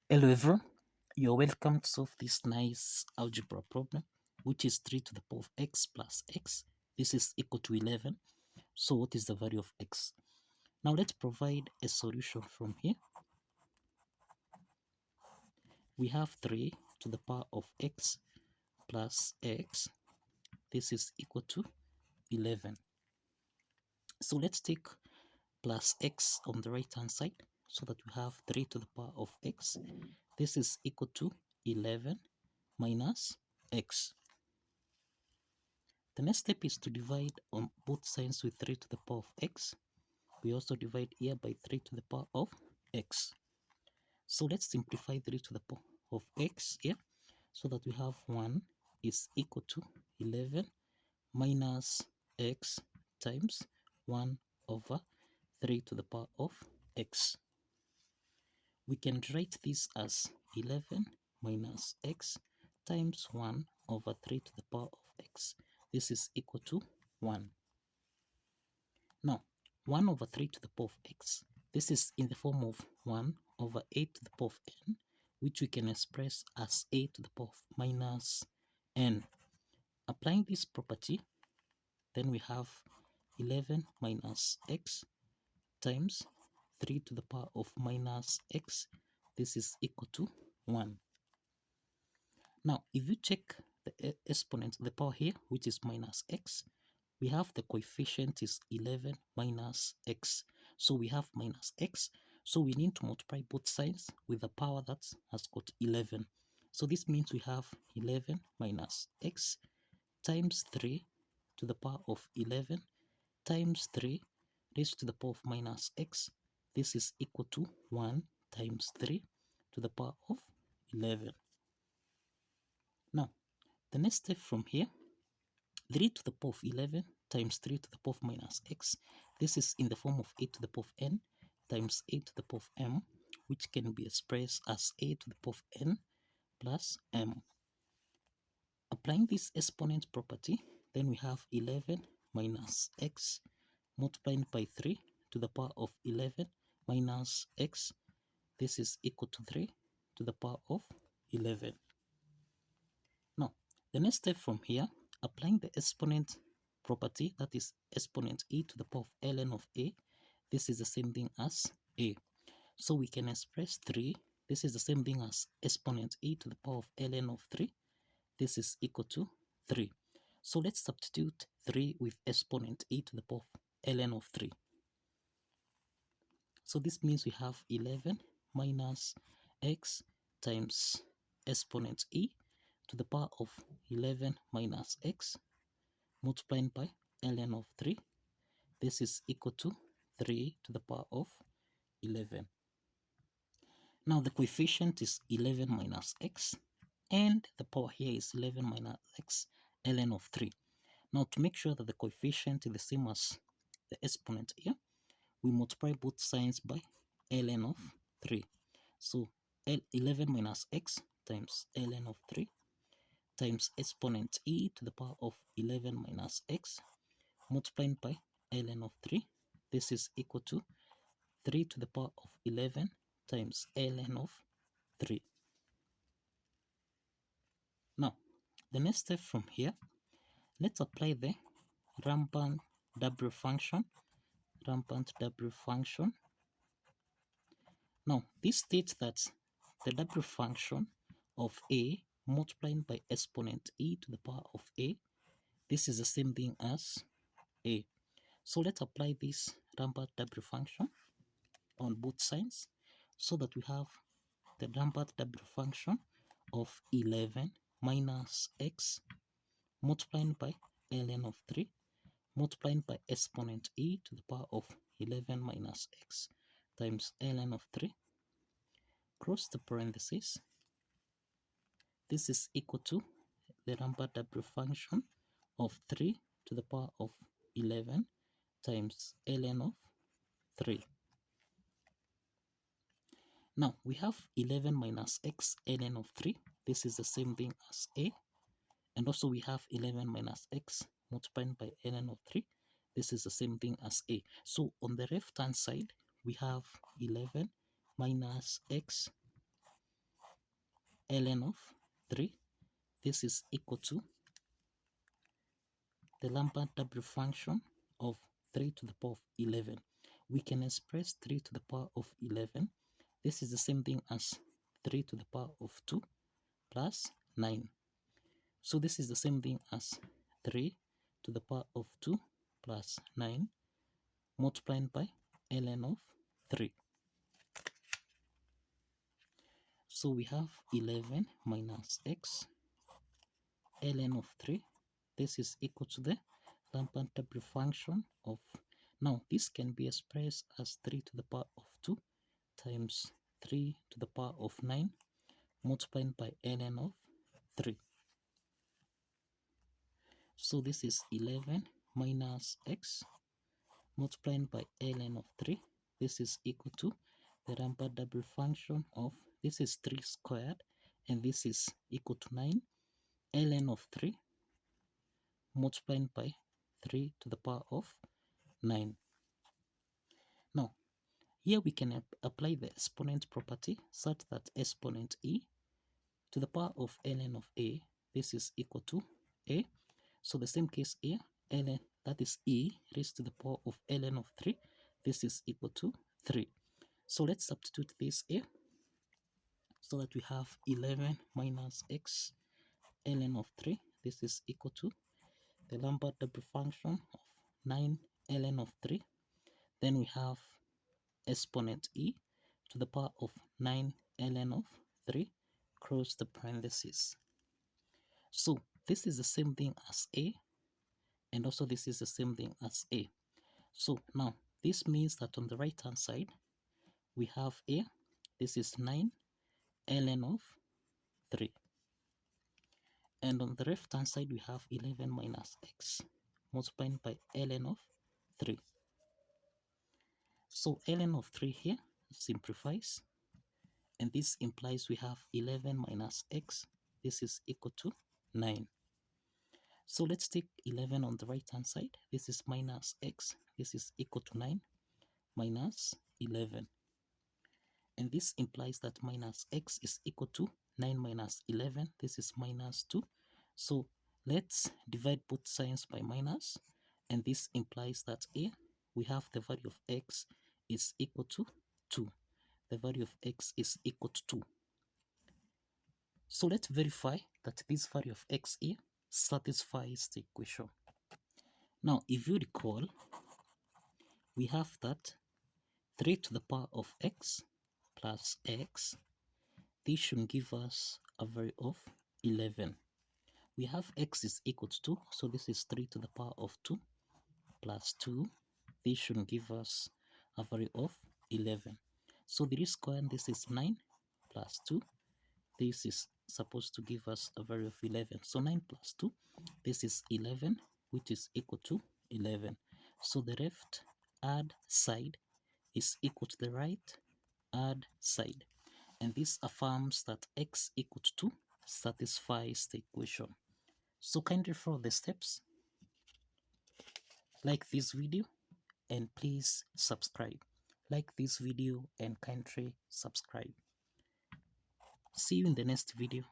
Hello everyone, you're welcome to solve this nice algebra problem, which is 3 to the power of x plus x. This is equal to 11. So what is the value of x? Now let's provide a solution from here. We have 3 to the power of x plus x. This is equal to 11. So let's take plus x on the right hand side so that we have 3 to the power of x. This is equal to 11 minus x. The next step is to divide on both sides with 3 to the power of x. We also divide here by 3 to the power of x. So let's simplify 3 to the power of x here so that we have 1 is equal to 11 minus x times 1 over 3 to the power of x. We can write this as 11 minus x times 1 over 3 to the power of x. This is equal to 1. Now, 1 over 3 to the power of x. This is in the form of 1 over 8 to the power of n, which we can express as a to the power of minus n. Applying this property, then we have 11 minus x times 3 to the power of minus x. This is equal to 1. Now, if you check the exponent, the power here, which is minus x, we have the coefficient is 11 minus x. So we have minus x. So we need to multiply both sides with the power that has got 11. So this means we have 11 minus x times 3 to the power of 11 times 3 raised to the power of minus x. This is equal to 1 times 3 to the power of 11. Now, the next step from here, 3 to the power of 11 times 3 to the power of minus x. This is in the form of a to the power of n times a to the power of m, which can be expressed as a to the power of n plus m. Applying this exponent property, then we have 11 minus x multiplied by 3 to the power of 11 minus x. This is equal to 3 to the power of 11. Now, the next step from here, applying the exponent property, that is exponent e to the power of ln of a, this is the same thing as a. So we can express 3, this is the same thing as exponent e to the power of ln of 3, this is equal to 3. So let's substitute 3 with exponent e to the power of ln of 3. So this means we have 11 minus x times exponent e to the power of 11 minus x multiplied by ln of 3. This is equal to 3 to the power of 11. Now the coefficient is 11 minus x and the power here is 11 minus x ln of 3. Now to make sure that the coefficient is the same as the exponent here, we multiply both sides by ln of 3. So 11 minus x times ln of 3 times exponent e to the power of 11 minus x multiplied by ln of 3. This is equal to 3 to the power of 11 times ln of 3. Now, the next step from here, let's apply the rampant W function. Rampant W function. Now, this states that the W function of a multiplied by exponent e to the power of a, this is the same thing as a. So let's apply this rampant W function on both sides so that we have the rampant W function of 11 minus x multiplied by ln of 3 multiplied by exponent e to the power of 11 minus x times ln of 3, close the parenthesis. This is equal to the rampant W function of 3 to the power of 11 times ln of 3. Now we have 11 minus x ln of 3. This is the same thing as a. And also we have 11 minus x multiplied by ln of 3. This is the same thing as a. So on the left hand side, we have 11 minus x ln of 3. This is equal to the Lambert W function of 3 to the power of 11. We can express 3 to the power of 11. This is the same thing as 3 to the power of 2 plus 9. So this is the same thing as 3 to the power of 2 plus 9 multiplied by ln of 3. So we have 11 minus x ln of 3. This is equal to the Lambert W function of, now this can be expressed as 3 to the power of 2 times 3 to the power of 9 multiplied by ln of 3. So this is 11 minus x multiplied by ln of 3. This is equal to the Lambert W function of, this is 3 squared and this is equal to 9 ln of 3 multiplied by 3 to the power of 9. Now, here we can apply the exponent property such that exponent e to the power of ln of a, this is equal to a. So the same case here, ln, that is e raised to the power of ln of 3, this is equal to 3. So let's substitute this here so that we have 11 minus x ln of 3, this is equal to the Lambert W function of 9 ln of 3. Then we have exponent e to the power of 9 ln of 3 cross the parentheses. So this is the same thing as a, and also this is the same thing as a. So now this means that on the right hand side we have a, this is 9 ln of 3, and on the left hand side we have 11 minus x multiplied by ln of 3. So ln of 3 here simplifies, and this implies we have 11 minus x, this is equal to 9. So let's take 11 on the right hand side, this is minus x, this is equal to 9 minus 11. And this implies that minus x is equal to 9 minus 11, this is minus 2. So let's divide both signs by minus, and this implies that here we have the value of x is equal to 2. The value of x is equal to 2. So let's verify that this value of x here satisfies the equation. Now, if you recall, we have that 3 to the power of x plus x, this should give us a value of 11. We have x is equal to 2, so this is 3 to the power of 2 plus 2. This should give us a value of 11. So the square, this is 9 plus 2. This is supposed to give us a value of 11. So 9 plus 2, this is 11, which is equal to 11. So the left add side is equal to the right add side. And this affirms that x equal to 2 satisfies the equation. So kindly follow the steps, like this video, and please subscribe. Like this video and kindly subscribe. See you in the next video.